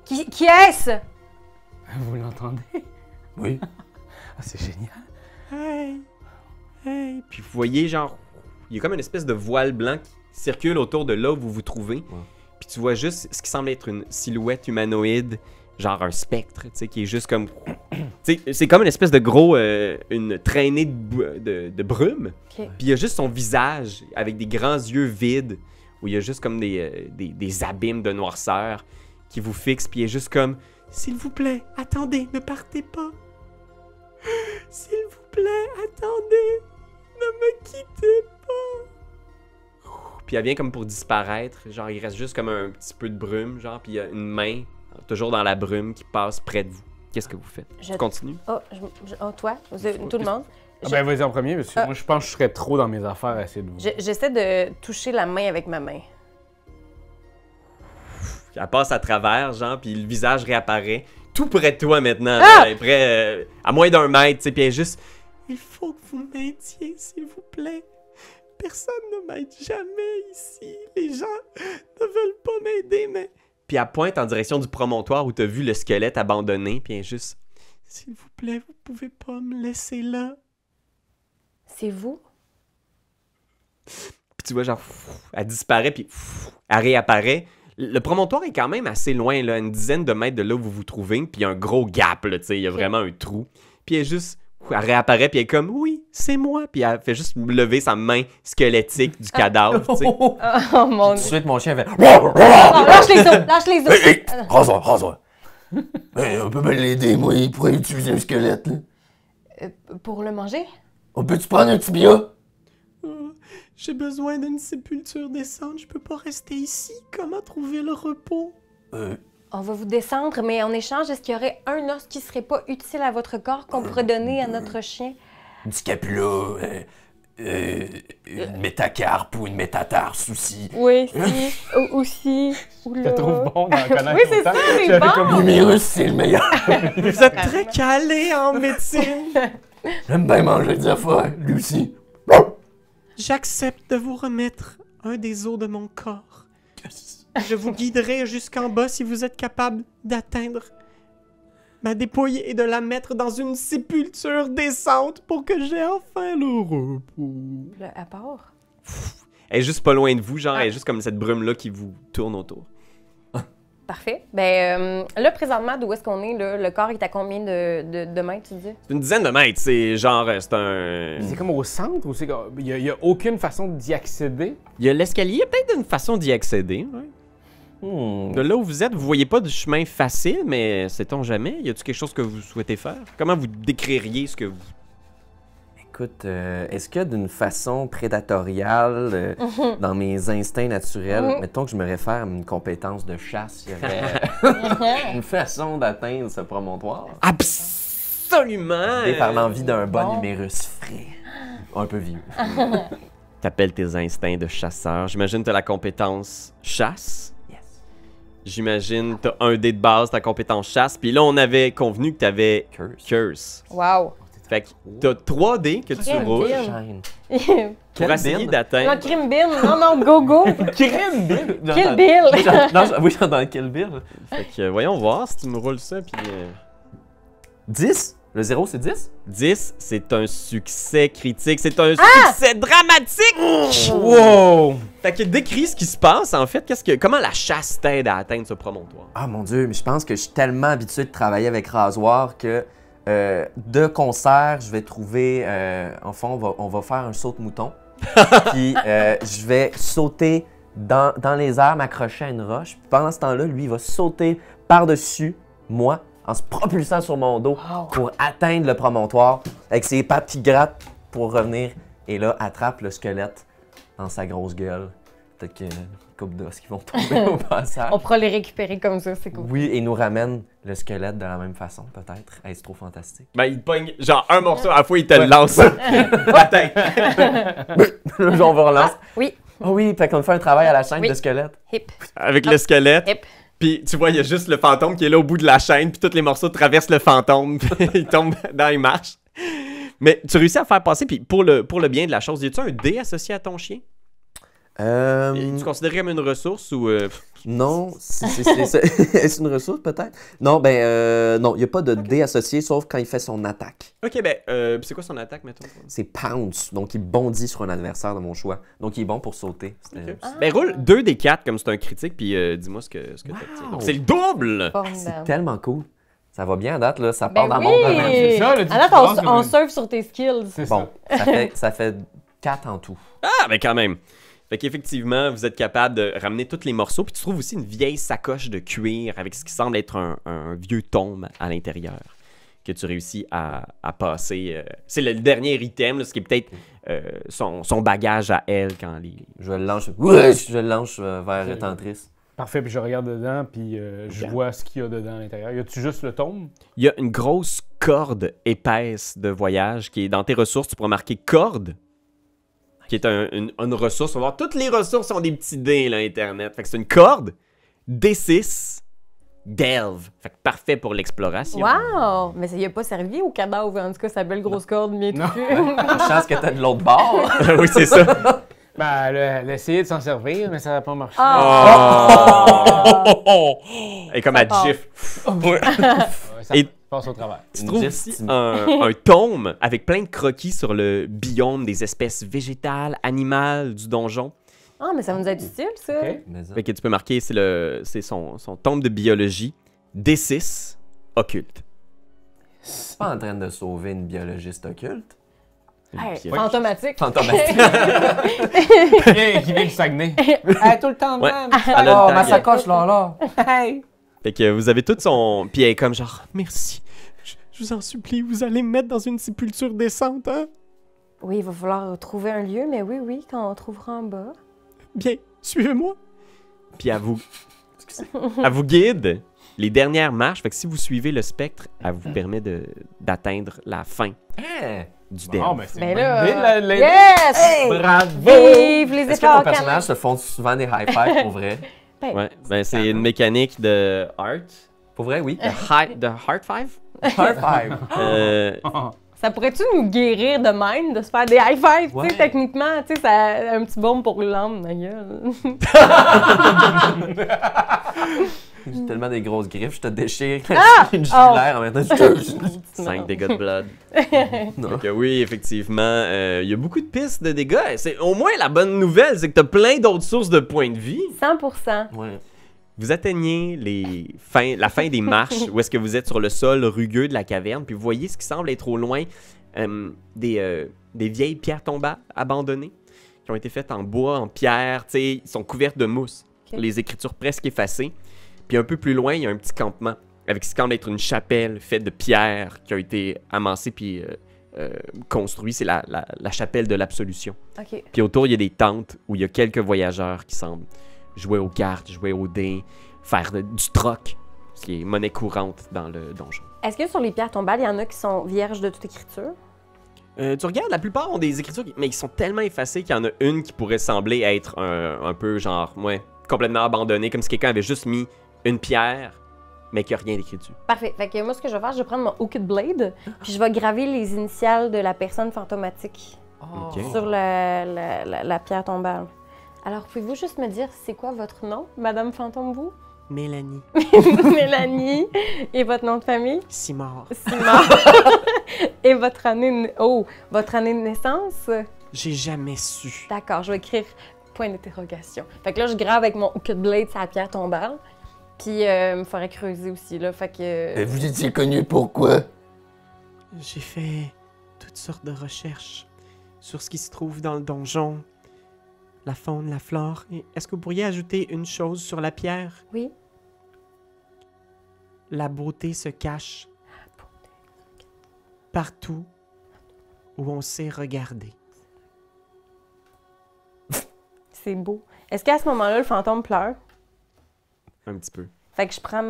Qui est-ce? Vous l'entendez? Oui. Ah, c'est génial. Hey! Hey! Puis vous voyez, genre, il y a comme une espèce de voile blanc qui circule autour de là où vous vous trouvez. Puis tu vois juste ce qui semble être une silhouette humanoïde, genre un spectre, tu sais, qui est juste comme. Tu sais, c'est comme une espèce de gros. Une traînée de brume. OK. Puis il y a juste son visage avec des grands yeux vides, où il y a juste comme des abîmes de noirceur qui vous fixent. Puis il est juste comme S'il vous plaît, attendez, ne partez pas. S'il vous plaît, attendez, ne me quittez pas. Puis elle vient comme pour disparaître. Genre, il reste juste comme un petit peu de brume, genre, puis il y a une main, toujours dans la brume, qui passe près de vous. Qu'est-ce que vous faites? Je- Tu continues? Oh, toi? Tout le monde? Ah ben, vas-y en premier, parce que moi, je pense que je serais trop dans mes affaires à essayer de vous. J'essaie de toucher la main avec ma main. Elle passe à travers, genre, puis le visage réapparaît tout près de toi maintenant. Ah! Là, près, à moins d'un mètre, tu sais, puis elle est juste Il faut que vous m'aidiez, s'il vous plaît. Personne ne m'aide jamais ici. Les gens ne veulent pas m'aider, mais. Puis elle pointe en direction du promontoire où t'as vu le squelette abandonné, puis elle est juste S'il vous plaît, vous pouvez pas me laisser là. C'est vous? Puis tu vois, genre, elle disparaît, puis elle réapparaît. Le promontoire est quand même assez loin, là, une dizaine de mètres de là où vous vous trouvez, puis il y a un gros gap, là, tu sais, il y a vraiment un trou. Puis elle est juste, elle réapparaît, puis elle est comme, oui, c'est moi. Puis elle fait juste lever sa main squelettique du cadavre, tu sais. Oh mon Tout de dieu. suite, mon chien fait. Oh, lâche les os! Lâche les os! Hey, hey, rase-toi, rase-toi. Hey, on peut bien l'aider, moi, il pourrait utiliser un squelette, là. Pour le manger? On peut-tu prendre un tibia? J'ai besoin d'une sépulture décente, je peux pas rester ici. Comment trouver le repos? On va vous descendre, mais en échange, est-ce qu'il y aurait un os qui serait pas utile à votre corps qu'on pourrait donner à notre chien? Du scapula, Une métacarpe ou une métatarse aussi. Oui, si. Aussi. Je Oula. te trouve bon dans connaître Oui, c'est autant. ça, c'est J'avais bon. comme L'humérus, c'est le meilleur. Vous êtes très calé en médecine. J'aime bien manger des affaires, lui aussi. J'accepte de vous remettre un des os de mon corps. Je vous guiderai jusqu'en bas si vous êtes capable d'atteindre ma dépouille et de la mettre dans une sépulture décente pour que j'ai enfin le repos. À part. Elle est juste pas loin de vous, genre, elle est juste comme cette brume-là qui vous tourne autour. Parfait. Ben, là, présentement, d'où est-ce qu'on est, là? Le corps est à combien de mètres, tu dis? C'est une dizaine de mètres, c'est genre, c'est un... C'est comme au centre ou c'est comme. Il y a aucune façon d'y accéder? Il y a l'escalier, il y a peut-être une façon d'y accéder, ouais. De là où vous êtes, vous voyez pas de chemin facile, mais sait-on jamais? Y a-t-il quelque chose que vous souhaitez faire? Comment vous décririez ce que vous... Écoute, est-ce que d'une façon prédatoriale, dans mes instincts naturels, mettons que je me réfère à une compétence de chasse, il y aurait une façon d'atteindre ce promontoire? Absolument! Et par l'envie d'un bon Bon. numérus frais. Un peu vieux. T'appelles tes instincts de chasseur. J'imagine t'as la compétence chasse. Yes. J'imagine t'as un dé de base, ta compétence chasse. Puis là, on avait convenu que t'avais Curse. curse. Wow. Fait que t'as 3 dés que tu Quel roules deal. Shine. pour Quel essayer bin? Non, d'atteindre... crime bin. Non, go, go. Crème, Bill! Kill Bill. Oui, j'entends Kill Bill. Fait que voyons voir si tu me roules ça. Puis 10? Le 0, c'est 10? 10, c'est un succès critique. C'est un succès dramatique! Wow! Fait que décris ce qui se passe, en fait. Comment la chasse t'aide à atteindre ce promontoire? Ah mon Dieu, mais je pense que je suis tellement habitué de travailler avec rasoir que de concert, je vais trouver. En fond, on va faire un saut de mouton. Puis je vais sauter dans les airs, m'accrocher à une roche. Puis pendant ce temps-là, lui, il va sauter par-dessus moi en se propulsant sur mon dos pour atteindre le promontoire avec ses pattes qui grattent pour revenir. Et là, attrape le squelette dans sa grosse gueule. Peut-être qu'il y a une couple d'os qui vont tomber au passage. On pourra les récupérer comme ça, c'est cool. Oui, et nous ramène le squelette de la même façon, peut-être. Est-ce trop fantastique? Ben, il pogne genre un morceau à la fois, il te le lance. La tête. Là, on va relancer. Oui. Oh oui, fait qu'on fait un travail à la chaîne Oui. de squelette. Hip. Avec le squelette. Hip. Puis tu vois, il y a juste le fantôme qui est là au bout de la chaîne, puis tous les morceaux traversent le fantôme, puis il tombe dans les marches. Mais tu réussis à faire passer, puis pour le bien de la chose, y a-tu un dé associé à ton chien? Tu considères comme une ressource ou... Non, est-ce une ressource peut-être? Non, non, il n'y a pas de dé associé sauf quand il fait son attaque. Ok, ben, c'est quoi son attaque, mettons? C'est Pounce, donc il bondit sur un adversaire de mon choix. Donc il est bon pour sauter. C'était- Ben, roule 2 des 4 comme c'est un critique, puis dis-moi ce que t'as. Donc c'est le double! C'est Formidable. tellement cool. Ça va bien à date, là. Ça Ben part dans oui! mon domaine. C'est ça, là, tu À date, penses comme on une- surfe sur tes skills. C'est Bon, ça. ça fait 4 en tout. Ah, ben quand même! Fait qu'effectivement, vous êtes capable de ramener tous les morceaux, puis tu trouves aussi une vieille sacoche de cuir avec ce qui semble être un vieux tome à l'intérieur que tu réussis à passer. C'est le dernier item, là, ce qui est peut-être son bagage à elle quand les... Je le lance, je le lance vers Tantris. Parfait, puis je regarde dedans, puis je Regarde. vois ce qu'il y a dedans à l'intérieur. Y a-tu juste le tome? Il y a une grosse corde épaisse de voyage qui est dans tes ressources. Tu pourras marquer corde, qui est une ressource. On va voir, toutes les ressources ont des petits dés, là, Internet. Fait que c'est une corde, D6, delve. Fait que parfait pour l'exploration. Wow! Mais ça y a pas servi au cadavre, en tout cas, sa belle grosse corde bien Non. touffue. Une chance que t'as de l'autre bord. Oui, c'est ça. Ben, elle a essayé de s'en servir, mais ça n'a pas marché. Et comme Ça à part. gif. Ouais, ça Et- passe au travers. Tu Une trouves gif, aussi tu- un tome avec plein de croquis sur le biome des espèces végétales, animales du donjon. Ah, mais ça va nous être utile, ça. OK. Mais ça- Fait que tu peux marquer, c'est son tome de biologie. D6, occulte. C'est pas en train de sauver une biologiste occulte. Hey, Puis, fantomatique. Fantomatique. Qui vient du Saguenay. Hey, tout le temps, Ouais. man. Elle a le temps, elle- sacoche, là. Hey. Fait que vous avez tout son... Puis elle est comme genre, merci, je vous en supplie, vous allez me mettre dans une sépulture décente, hein? Oui, il va falloir trouver un lieu, mais oui, quand on trouvera en bas. Bien, suivez-moi. Puis elle vous guide les dernières marches. Fait que si vous suivez le spectre, elle vous permet d'atteindre la fin. Hein? du Bon, delfe. mais c'est Ben une là, bonne idée, la- yes! Bravo! Vive les Est-ce que efforts ton personnage canins. se font souvent des high-fives pour vrai? Ouais, ben c'est une mécanique de art. Pour vrai, oui. De heart five? High-five. Ça pourrait-tu nous guérir de même, de se faire des high fives, Ouais. tu sais, techniquement, tu sais, ça un petit baume pour l'âme, ma gueule. J'ai tellement des grosses griffes, je te déchire une Oh! jugulaire en même temps. 5 dégâts de blood. Non. Donc oui, effectivement, il y a beaucoup de pistes de dégâts. Au moins, la bonne nouvelle, c'est que tu as plein d'autres sources de points de vie. 100%. Ouais. Vous atteignez la fin des marches, où est-ce que vous êtes sur le sol rugueux de la caverne, puis vous voyez ce qui semble être au loin des vieilles pierres tombales abandonnées, qui ont été faites en bois, en pierre, tu sais, ils sont couvertes de mousse, Ok. les écritures presque effacées. Puis un peu plus loin, il y a un petit campement, avec ce qui semble être une chapelle faite de pierres qui a été amassée puis construite. C'est la chapelle de l'absolution. OK. Puis autour, il y a des tentes où il y a quelques voyageurs qui semblent jouer aux cartes, jouer aux dés, faire du troc, ce qui est monnaie courante dans le donjon. Est-ce que sur les pierres tombales, il y en a qui sont vierges de toute écriture? Tu regardes, la plupart ont des écritures, mais ils sont tellement effacés qu'il y en a une qui pourrait sembler être un peu genre, ouais, complètement abandonnée, comme si quelqu'un avait juste mis une pierre, mais qu'il n'y a rien d'écrit dessus. Parfait. Fait que moi, ce que je vais faire, je vais prendre mon Hooked Blade, puis je vais graver les initiales de la personne fantomatique Ok. sur la pierre tombale. Alors, pouvez-vous juste me dire, c'est quoi votre nom, Madame Fantôme-Vous? Mélanie. Mélanie. Et votre nom de famille? Simard. Simon. Et votre année de naissance? J'ai jamais su. D'accord, je vais écrire point d'interrogation. Fait que là, je grave avec mon Hooked Blade sur la pierre tombale. Puis, il me faudrait creuser aussi, là. Fait que... Vous étiez connu pourquoi? J'ai fait toutes sortes de recherches sur ce qui se trouve dans le donjon, la faune, la flore. Et est-ce que vous pourriez ajouter une chose sur la pierre? Oui? La beauté se cache partout où on sait regarder. C'est beau. Est-ce qu'à ce moment-là, le fantôme pleure? Un petit peu. Fait que je prends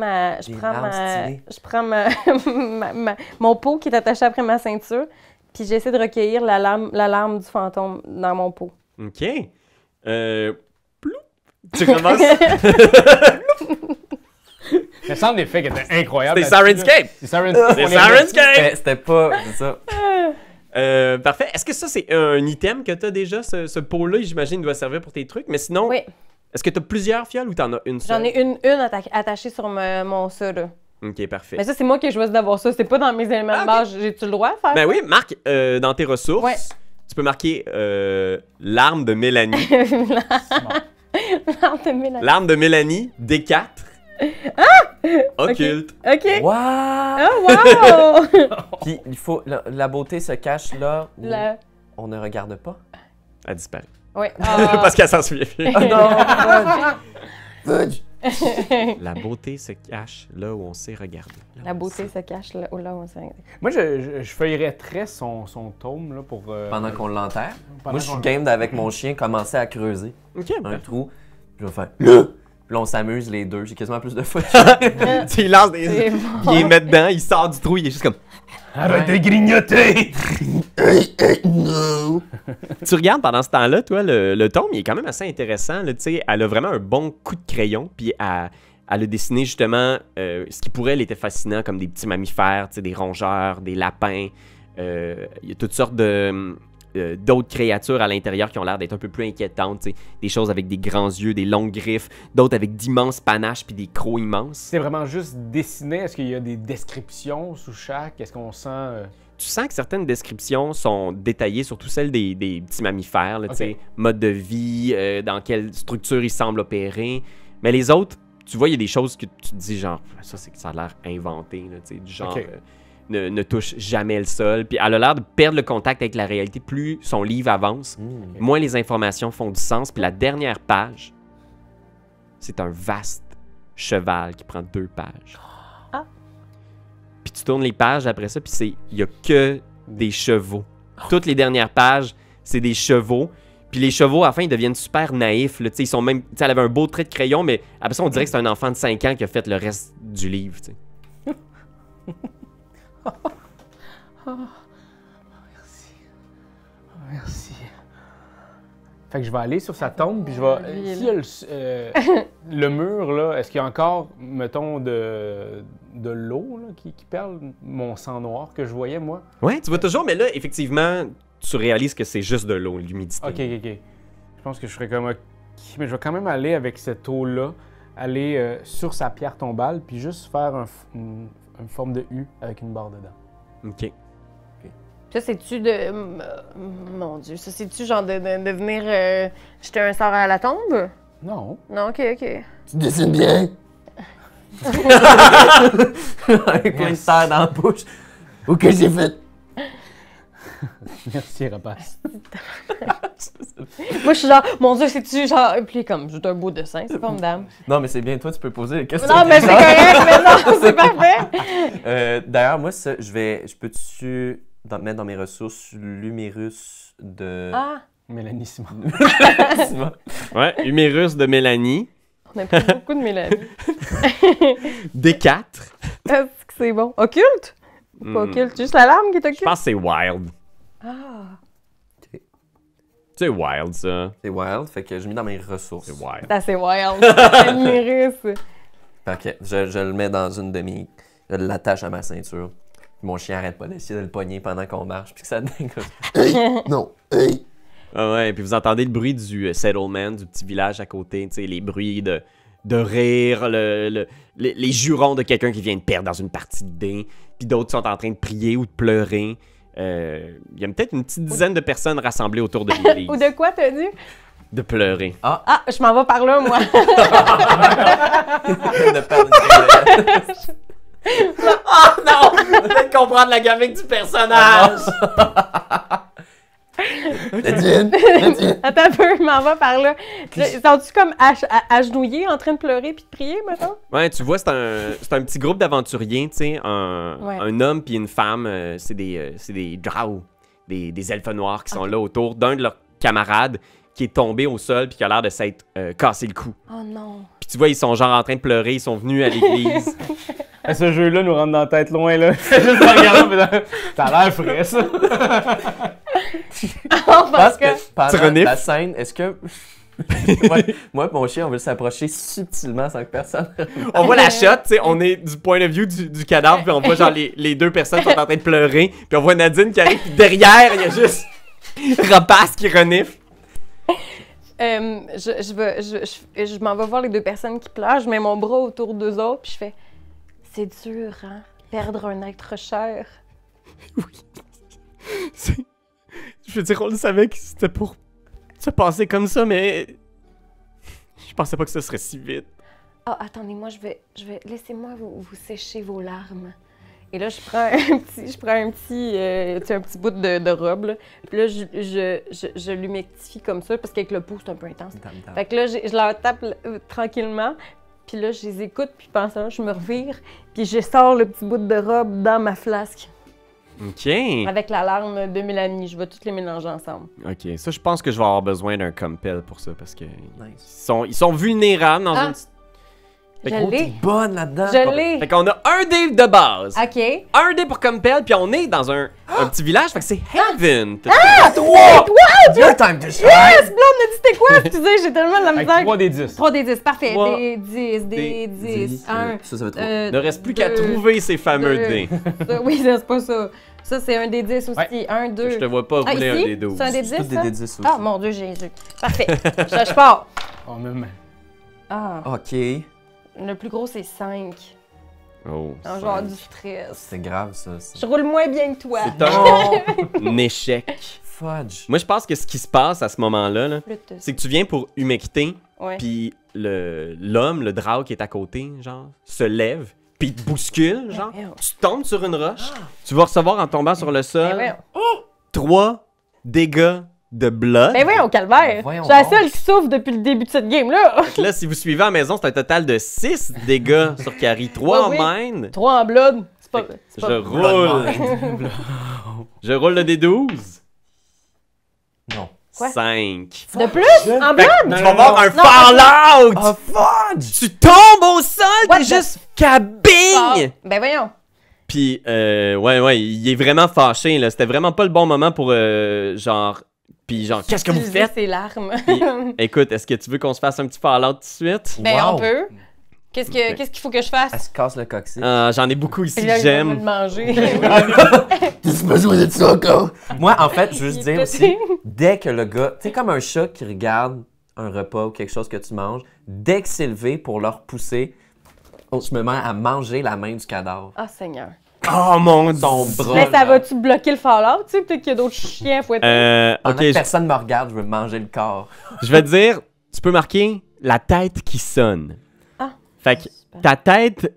larmes mon pot qui est attaché après ma ceinture, puis j'essaie de recueillir la larme du fantôme dans mon pot. OK. Plou. Tu commences? Le centre d'effet qui était incroyable. C'était Sirenscape! C'est Sirenscape. C'est Sirenscape! C'était pas c'est ça. Parfait. Est-ce que ça, c'est un item que tu as déjà, ce pot-là? J'imagine doit servir pour tes trucs. Mais sinon, Oui, est-ce que tu as plusieurs fioles ou tu en as une seule? j'en ai une attachée sur mon ça, là. OK, parfait. Mais ça, c'est moi qui ai choisi d'avoir ça. C'est pas dans mes éléments Ah, de base. J'ai-tu le droit de faire Ben ça? oui, marque dans tes ressources. Ouais. Tu peux marquer l'arme de Mélanie. L'arme de Mélanie. L'arme de Mélanie, D4. Occulte. OK. Wow! Oh, wow! Puis il faut la beauté se cache là où La- on ne regarde pas. Elle disparaît. Ouais. Parce qu'elle s'en souvient plus. Fudge! La beauté se cache là où on sait regarder. La beauté se cache là. Oh là, on s'en... Moi, je feuillerais très son tome là, pour. Pendant qu'on l'enterre. pendant Moi, je suis qu'on- game avec mon chien, commencer à creuser OK. un trou. Puis je vais faire là. Puis là, on s'amuse les deux. J'ai quasiment plus de fun. Tu il lance des... C'est Puis bon. il met dedans, il sort du trou, il est juste comme... Arrête de grignoter! Tu regardes pendant ce temps-là, toi, le tome, il est quand même assez intéressant. Là, tu sais, elle a vraiment un bon coup de crayon, puis elle a dessiné justement ce qui pour elle était fascinant, comme des petits mammifères, tu sais, des rongeurs, des lapins. Il y a toutes sortes d'autres créatures à l'intérieur qui ont l'air d'être un peu plus inquiétantes, tu sais, des choses avec des grands yeux, des longues griffes, d'autres avec d'immenses panaches puis des crocs immenses. C'est vraiment juste dessiné. Est-ce qu'il y a des descriptions sous chaque? Est-ce qu'on sent. Tu sens que certaines descriptions sont détaillées, surtout celles des petits mammifères, là, Ok. tu sais, mode de vie, dans quelle structure ils semblent opérer. Mais les autres, tu vois, il y a des choses que tu te dis genre, ça a l'air inventé, là, tu sais, du genre, Ok. ne touche jamais le sol. Puis elle a l'air de perdre le contact avec la réalité. Plus son livre avance, moins les informations font du sens. Puis la dernière page, c'est un vaste cheval qui prend 2 pages. Ah. Puis tu tournes les pages après ça, puis il y a que des chevaux. Toutes les dernières pages, c'est des chevaux. Puis les chevaux, à la fin, ils deviennent super naïfs. Là, ils sont même, elle avait un beau trait de crayon, mais après ça, on dirait que c'est un enfant de 5 ans qui a fait le reste du livre. T'sais. Merci. Fait que je vais aller sur sa tombe, puis je vais... Lui, S'il y a le mur, là, est-ce qu'il y a encore, mettons, de l'eau là, qui perle mon sang noir que je voyais, moi? Ouais, tu vois toujours, mais là, effectivement, tu réalises que c'est juste de l'eau, l'humidité. Ok. Je pense que je ferais comme... Ok, mais je vais quand même aller avec cette eau-là, aller sur sa pierre tombale, puis juste faire une forme de U avec une barre dedans. OK. Ça, c'est-tu de. Mon Dieu, ça, c'est-tu genre de venir jeter un sort à la tombe? Non. Non, ok. Tu dessines bien! Avec plein de terre dans la bouche. Ou que j'ai fait? Merci, Rapace. Moi, je suis genre, mon Dieu, c'est-tu genre. Puis comme, j'ai un beau dessin, c'est formidable. Non, mais c'est bien, toi, tu peux poser les questions. Non, mais c'est correct, mais non, c'est parfait. D'ailleurs, moi, ça, je peux-tu mettre dans mes ressources l'humérus de... Ah, Mélanie Simon. Simon? Ouais, humérus de Mélanie. on a pris beaucoup de Mélanie. D4. Est-ce que c'est bon? Occulte? Pas Hmm. occulte, juste la larme qui est Je occulte? pense que c'est wild. Ah, C'est wild, ça. C'est wild, fait que je mets dans mes ressources. C'est wild. c'est assez wild. Humérus. Ok, je le mets dans une demi... Je l'attache à ma ceinture. Mon chien arrête pas d'essayer de le pogner pendant qu'on marche, puis que ça dingue. Hey! Non! Hey! Ah ouais, puis vous entendez le bruit du settlement, du petit village à côté, tu sais, les bruits de rire, les jurons de quelqu'un qui vient de perdre dans une partie de dés, puis d'autres sont en train de prier ou de pleurer. Il y a peut-être une petite dizaine de personnes rassemblées autour de l'église. Ou de quoi, t'as dit? De pleurer. Ah, je m'en vais par là, moi. De perdre une Oh non! Peut-être comprendre la gamique du personnage! Nadine! Attends un peu, je m'en vais par là. Sont-tu comme agenouillés en train de pleurer puis de prier, maintenant? Ouais, tu vois, c'est un petit groupe d'aventuriers, tu sais, un homme puis une femme, c'est des drow, des elfes noirs qui sont là autour d'un de leurs camarades qui est tombé au sol puis qui a l'air de s'être cassé le cou. Oh non. Puis tu vois, ils sont genre en train de pleurer, ils sont venus à l'église. Ce jeu-là nous rentre dans la tête loin, là. Juste en regardant, mais t'as l'air frais, ça. Parce que... Tu pendant renifles? la scène, est-ce que... moi et mon chien, on veut s'approcher subtilement sans que personne... On voit la shot, tu sais, on est du point de vue du cadavre, puis on voit genre les deux personnes qui sont en train de pleurer, puis on voit Nadine qui arrive, puis derrière, il y a juste Rapace qui renifle. Je m'en vais voir les deux personnes qui pleurent, je mets mon bras autour d'eux autres, puis je fais... C'est dur, hein? Perdre un être cher. Je veux dire, on le savait que c'était pour se passer comme ça, mais je pensais pas que ce serait si vite. Ah, attendez-moi, je vais... Laissez-moi vous sécher vos larmes. Et là, je prends un petit bout de robe, là. Puis là, je l'humectifie comme ça, parce qu'avec le pouce, c'est un peu intense. Fait que là, je leur tape tranquillement, puis là, je les écoute, puis pendant ça, je me revire, puis je sors le petit bout de robe dans ma flasque. OK. Avec la larme de Mélanie. Je vais toutes les mélanger ensemble. OK, ça, je pense que je vais avoir besoin d'un compel pour ça, parce que Nice. ils sont vulnérables dans une... Fait Je qu'on- l'ai. Bonne là-dedans! Je l'ai. Fait qu'on a un dé de base. OK. Un dé pour compel, puis on est dans un petit village, fait que c'est Heaven. Ah, Toi! Your time to shine! Yes! Blonde, me dit c'était quoi? Excusez, j'ai tellement de la Avec misère. 3 des 10. 3 des 10, parfait. Trois. Des 10, des 10. 1. Ça va trop. Il ne reste plus qu'à trouver ces fameux dés. Oui, ça, c'est pas ça. Ça, c'est un des 10 aussi. Ouais. 1, 2. Je te vois pas Ah, rouler ici? un des 12. C'est un des 10, C'est tous ça? des D10 aussi. Ah, mon Dieu, Jésus. Parfait. je pars. Oh, même. Ah, Ok. le plus gros, c'est 5. Oh, Un genre du stress. C'est grave, ça. Je roule moins bien que toi. c'est un échec. Fudge. Moi, je pense que ce qui se passe à ce moment-là, là, Flûte. c'est que tu viens pour humecter, Ouais. puis l'homme, le drow qui est à côté, genre, se lève, puis il te bouscule, genre. voyons. Tu tombes sur une roche, tu vas recevoir en tombant sur le Ben sol voyons. 3 dégâts de blood. Ben voyons, calvaire. Voyons Je suis la donc. seule qui souffre depuis le début de cette game-là. Fait que là, si vous suivez à la maison, c'est un total de 6 dégâts sur Carrie, 3 Ouais, en oui. mine. 3 en blood. C'est pas... c'est Je pas- roule. Je roule le D12. Non. Quoi? 5. De plus? En blood? Tu vas avoir un fallout! Oh, fudge! Tu tombes au sol, What t'es the- juste Ah, cabing! ben voyons. Puis, ouais, il est vraiment fâché, là. C'était vraiment pas le bon moment pour, genre, Puis genre, qu'est-ce que vous Utiliser faites? ses larmes. Puis, écoute, est-ce que tu veux qu'on se fasse un petit Fallout tout de suite? Ben, Wow. on peut. Qu'est-ce qu'il faut que je fasse? Elle se casse le coccyx. J'en ai beaucoup ici Puis que là, il va me le j'aime. manger. T'as besoin de ça encore? Moi, en fait, je veux juste Il est dire aussi, pété. dès que le gars, tu sais, comme un chat qui regarde un repas ou quelque chose que tu manges, dès que c'est levé pour le repousser, je me mets à manger la main du cadavre. Ah, Seigneur. Oh mon dieu! Son bras. Mais ça là. va-tu bloquer le Fallout? Tu sais, peut-être qu'il y a d'autres chiens à fouetter. Pendant Ok, que personne me regarde, je veux manger le corps. je vais te dire, tu peux marquer la tête qui sonne. Ah. Fait que Super. ta tête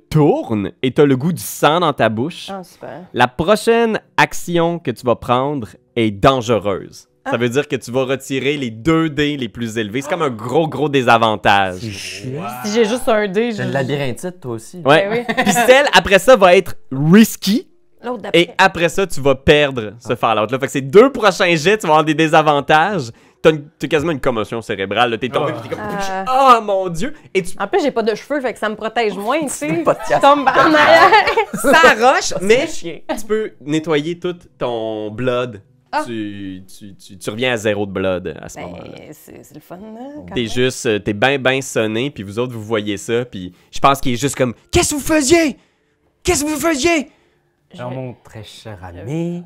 tourne et t'as le goût du sang dans ta bouche. Ah, super. La prochaine action que tu vas prendre est dangereuse. Ça veut dire que tu vas retirer les 2 dés les plus élevés. C'est comme un gros désavantage. Si j'ai juste un dé, J'ai le labyrinthite, toi aussi. Ouais. Ben oui. Puis celle après ça va être risky. L'autre d'après. Et après ça, tu vas perdre ce Fallout-là. Fait que ces 2 prochains jets, tu vas avoir des désavantages. T'as quasiment une commotion cérébrale. Là. T'es tombé, puis t'es comme... Oh mon Dieu! Et tu En plus, j'ai pas de cheveux, fait que ça me protège moins, tu sais. le podcast. Je tombe en arrière. ça roche, mais chien. tu peux nettoyer tout ton blood. Ah. Tu reviens à 0 de blood à ce moment-là. Ben, c'est le fun, là. quand T'es même. juste, t'es bien sonné, puis vous autres, vous voyez ça, puis je pense qu'il est juste comme « Qu'est-ce que vous faisiez? Qu'est-ce que vous faisiez? Alors, mon très cher ami,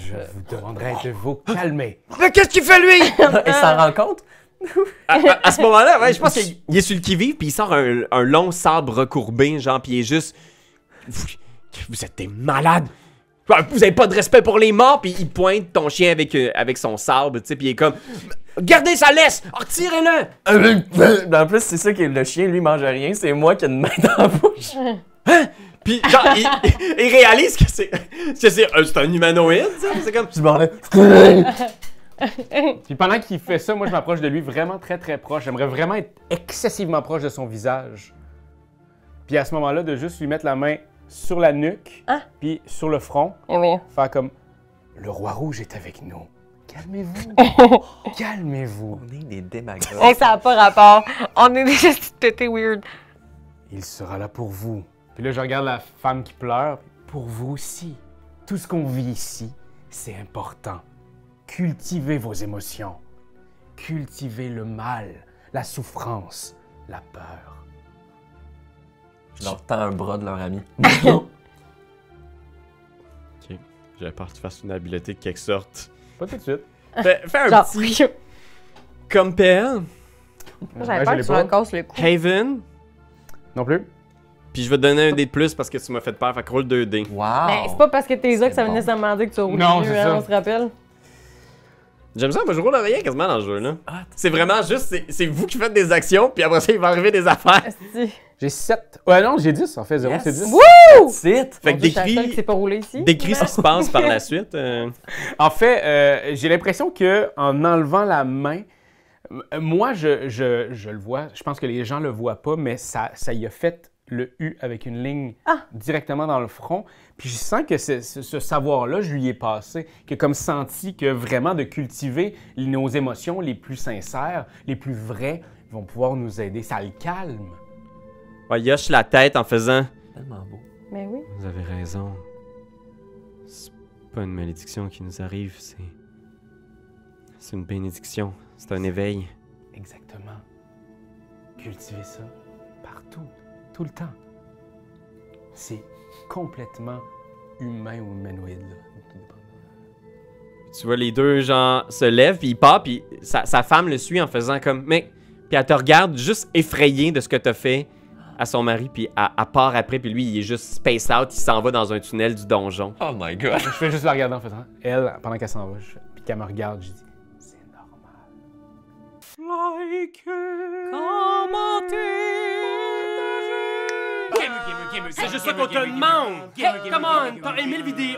je vous demanderai de vous calmer. Mais qu'est-ce qu'il fait lui? » Et s'en rend compte? À ce moment-là, ouais, je pense qu'il est sur le qui-vive, puis il sort un long sabre recourbé, genre, puis il est juste... Vous êtes des malades! Vous avez pas de respect pour les morts, puis il pointe ton chien avec son sabre, tu sais, puis il est comme... Gardez sa laisse! Retirez-le! En plus, c'est ça que le chien, lui, mange rien. C'est moi qui ai une main dans la bouche. Puis genre, il réalise que c'est un humanoïde, tu sais, c'est comme... Je m'en vais. Puis pendant qu'il fait ça, moi, je m'approche de lui vraiment très proche. J'aimerais vraiment être excessivement proche de son visage. Puis à ce moment-là, de juste lui mettre la main sur la nuque, Ah. puis sur le front, Eh oui. faire comme « Le roi rouge est avec nous. Calmez-vous. Calmez-vous. On est des démagogues. Hey, ça n'a pas rapport. On est déjà tété weird. Il sera là pour vous. » Puis là, je regarde la femme qui pleure. « Pour vous aussi. Tout ce qu'on vit ici, c'est important. Cultivez vos émotions. Cultivez le mal, la souffrance, la peur. » Je leur tends un bras de leur ami. Ok. J'avais peur que tu fasses une habileté de quelque sorte. Pas tout de suite. Fais un Genre, petit compare, j'avais peur que tu me casses le cou. Haven, Non plus. puis je vais te donner un dé de plus parce que tu m'as fait peur, fait que roule 2 dés. Wow! Ben, c'est pas parce que t'es là que ça veut bon. nécessairement dire que tu as Non, mieux, c'est hein, ça. on se rappelle. J'aime ça, moi je roule rien quasiment dans le jeu, là. C'est vraiment juste, c'est vous qui faites des actions, puis après ça, il va arriver des affaires. Asti. J'ai 7. Ouais, non, j'ai 10 en fait. 0, Yes. c'est 10. That's it! Fait Mon que Dieu, je suis la seule qui décris, s'est pas roulé ici. décris ce qui se passe par la suite. En fait, j'ai l'impression que en enlevant la main, moi, je le vois. Je pense que les gens le voient pas, mais ça y a fait le U avec une ligne directement dans le front. Puis je sens que ce savoir-là, je lui ai passé, que comme senti que vraiment de cultiver nos émotions les plus sincères, les plus vraies, vont pouvoir nous aider. Ça le calme. Ouais, il hoche la tête en faisant... Tellement beau. Mais oui. Vous avez raison. C'est pas une malédiction qui nous arrive, c'est une bénédiction. C'est un éveil. Exactement. Cultiver ça partout, tout le temps. C'est complètement humain ou humanoïde. Là. Tu vois les deux gens se lèvent, puis il part, puis sa femme le suit en faisant comme... Mais... Puis elle te regarde juste effrayée de ce que t'as fait à son mari, puis elle part après, puis lui, il est juste space out, il s'en va dans un tunnel du donjon. Oh my god! Je fais juste la regarder en faisant. Elle, pendant qu'elle s'en va, puis qu'elle me regarde, je dis c'est normal. Like C'est juste ça qu'on te demande! Hey, come on! T'as aimé le vidéo?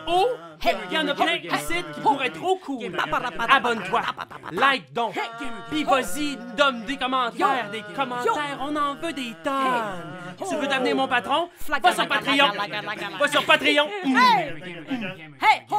Hey, y'en a plein ici qui pourraient être trop cool! Abonne-toi! Like donc! Pis vas-y, donne des commentaires! Des commentaires, on en veut des tonnes! Tu veux devenir mon patron? Va sur Patreon! Va sur Patreon! Hey, ho!